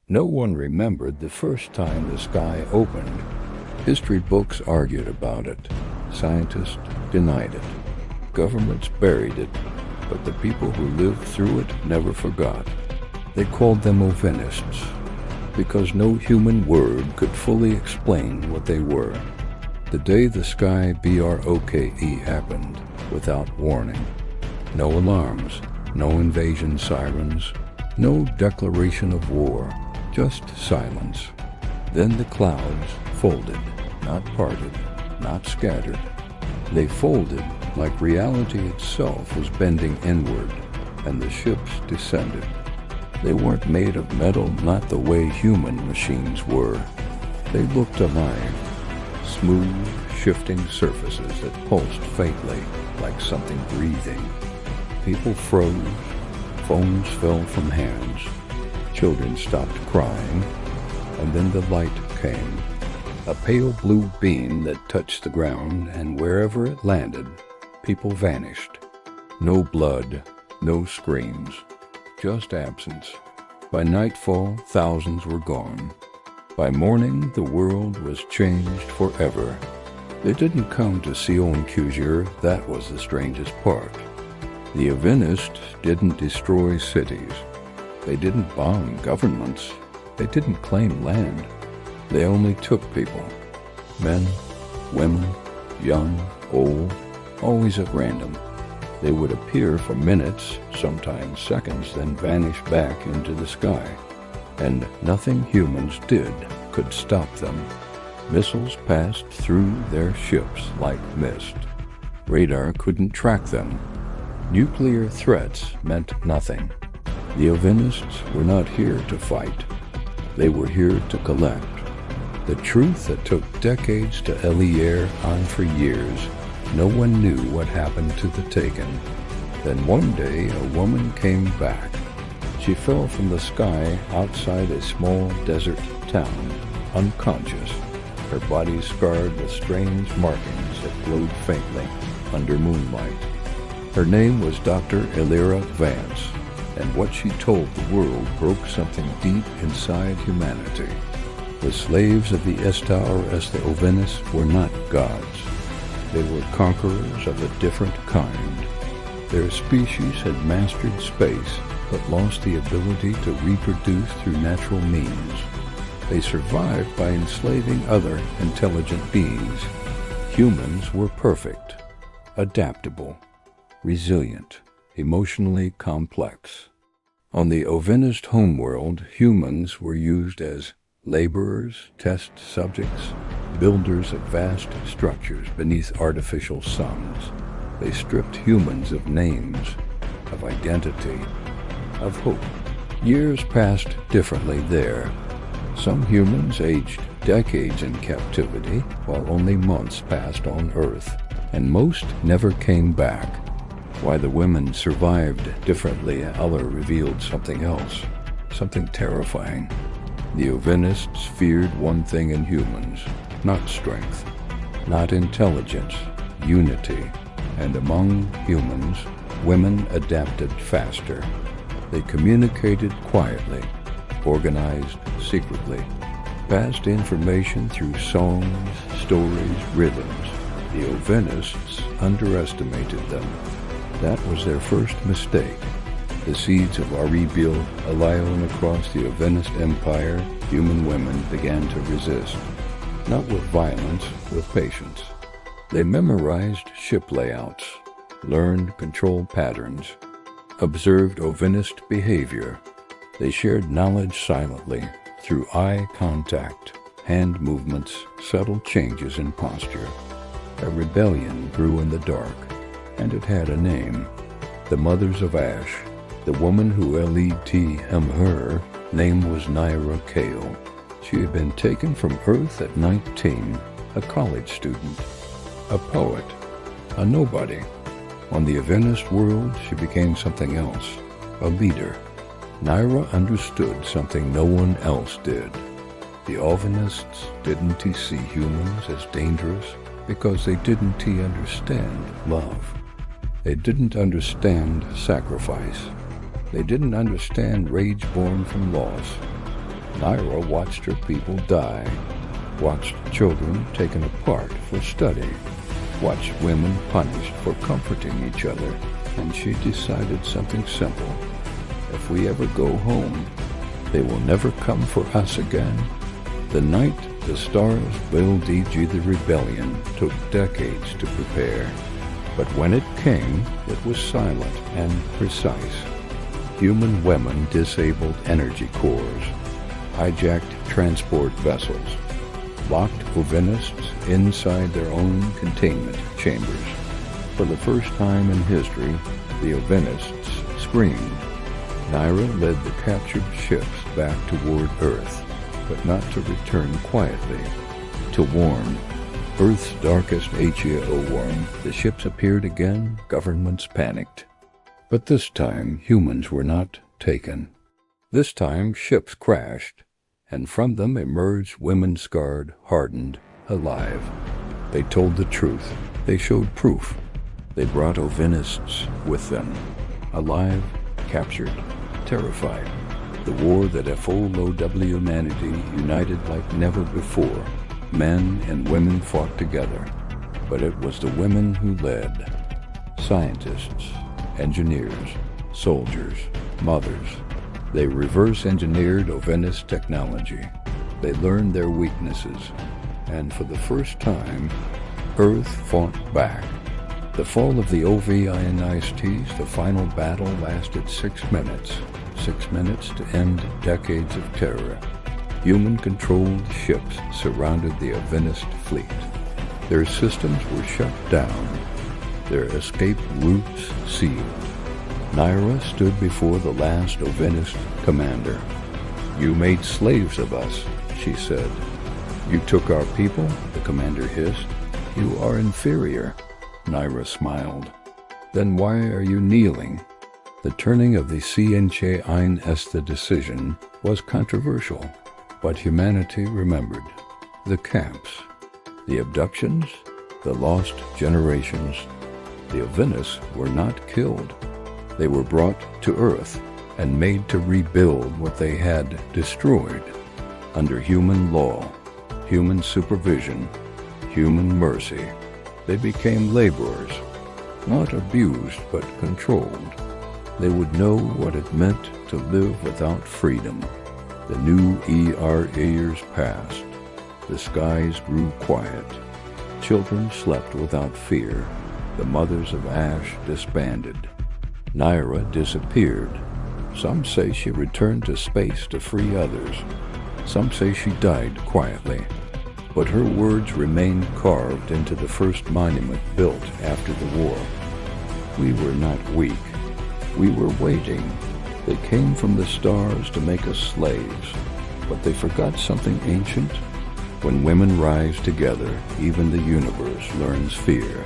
No one remembered the first time the sky opened. History books argued about it. Scientists denied it. Governments buried it. But the people who lived through it never forgot. They called them Ovenists, because no human word could fully explain what they were. The day the sky broke happened, without warning. No alarms, no invasion sirens, no declaration of war, just silence. Then the clouds folded, not parted, not scattered. They folded like reality itself was bending inward, and the ships descended. They weren't made of metal, not the way human machines were. They looked alive, smooth, shifting surfaces that pulsed faintly like something breathing. People froze, phones fell from hands, children stopped crying, and then the light came. A pale blue beam that touched the ground, and wherever it landed, people vanished. No blood, no screams, just absence. By nightfall, thousands were gone. By morning, the world was changed forever. They didn't come to Sion-Kujir, that was the strangest part. The Ovenists didn't destroy cities. They didn't bomb governments. They didn't claim land. They only took people. Men, women, young, old, always at random. They would appear for minutes, sometimes seconds, then vanish back into the sky. And nothing humans did could stop them. Missiles passed through their ships like mist. Radar couldn't track them. Nuclear threats meant nothing. The Ovenists were not here to fight. They were here to collect. The truth that took decades to allay on for years. No one knew what happened to the taken. Then one day a woman came back. She fell from the sky outside a small desert town, unconscious, her body scarred with strange markings that glowed faintly under moonlight. Her name was Dr. Elira Vance, and what she told the world broke something deep inside humanity. The slaves of the Estar as the Ovenists were not gods. They were conquerors of a different kind. Their species had mastered space, but lost the ability to reproduce through natural means. They survived by enslaving other intelligent beings. Humans were perfect, adaptable, resilient, emotionally complex. On the Ovenist homeworld, humans were used as laborers, test subjects, builders of vast structures beneath artificial suns. They stripped humans of names, of identity, of hope. Years passed differently there. Some humans aged decades in captivity, while only months passed on Earth, and most never came back. Why the women survived differently, Allah revealed something else, something terrifying. The Ovenists feared one thing in humans, not strength, not intelligence, unity. And among humans, women adapted faster. They communicated quietly, organized secretly, passed information through songs, stories, rhythms. The Ovenists underestimated them. That was their first mistake. The seeds of Aribil alone across the Ovenist Empire, human women began to resist. Not with violence, with patience. They memorized ship layouts, learned control patterns, observed Ovenist behavior. They shared knowledge silently, through eye contact, hand movements, subtle changes in posture. A rebellion grew in the dark, and it had a name. The Mothers of Ash. The woman who her name was Naira Kale. She had been taken from Earth at 19, a college student, a poet, a nobody. On the Ovenist world, she became something else, a leader. Naira understood something no one else did. The Ovenists didn't see humans as dangerous because they didn't understand love. They didn't understand sacrifice. They didn't understand rage born from loss. Naira watched her people die, watched children taken apart for study, watched women punished for comforting each other, and she decided something simple. If we ever go home, they will never come for us again. The night the stars built DG the rebellion took decades to prepare, but when it came, it was silent and precise. Human women disabled energy cores, hijacked transport vessels, locked Ovenists inside their own containment chambers. For the first time in history, the Ovenists screamed. Naira led the captured ships back toward Earth, but not to return quietly. To warn. Earth's darkest HEO warned. The ships appeared again, governments panicked. But this time, humans were not taken. This time, ships crashed, and from them emerged women scarred, hardened, alive. They told the truth. They showed proof. They brought Ovenists with them, alive, captured, terrified. The war that FOLOW humanity united like never before. Men and women fought together, but it was the women who led. Scientists, engineers, soldiers, mothers. They reverse-engineered Ovenist technology. They learned their weaknesses, and for the first time, Earth fought back. The fall of the OV ionized, the final battle lasted 6 minutes. 6 minutes to end decades of terror. Human-controlled ships surrounded the Ovenist fleet. Their systems were shut down, their escape routes sealed. Naira stood before the last Ovenist commander. "You made slaves of us," she said. "You took our people," the commander hissed. "You are inferior." Naira smiled. "Then why are you kneeling?" The turning of the Cienche Ein Este decision was controversial, but humanity remembered. The camps, the abductions, the lost generations. The Ovenists were not killed. They were brought to Earth and made to rebuild what they had destroyed. Under human law, human supervision, human mercy, they became laborers, not abused but controlled. They would know what it meant to live without freedom. The new years passed. The skies grew quiet. Children slept without fear. The mothers of Ash disbanded. Naira disappeared. Some say she returned to space to free others. Some say she died quietly. But her words remained carved into the first monument built after the war. We were not weak. We were waiting. They came from the stars to make us slaves, but they forgot something ancient. When women rise together, even the universe learns fear.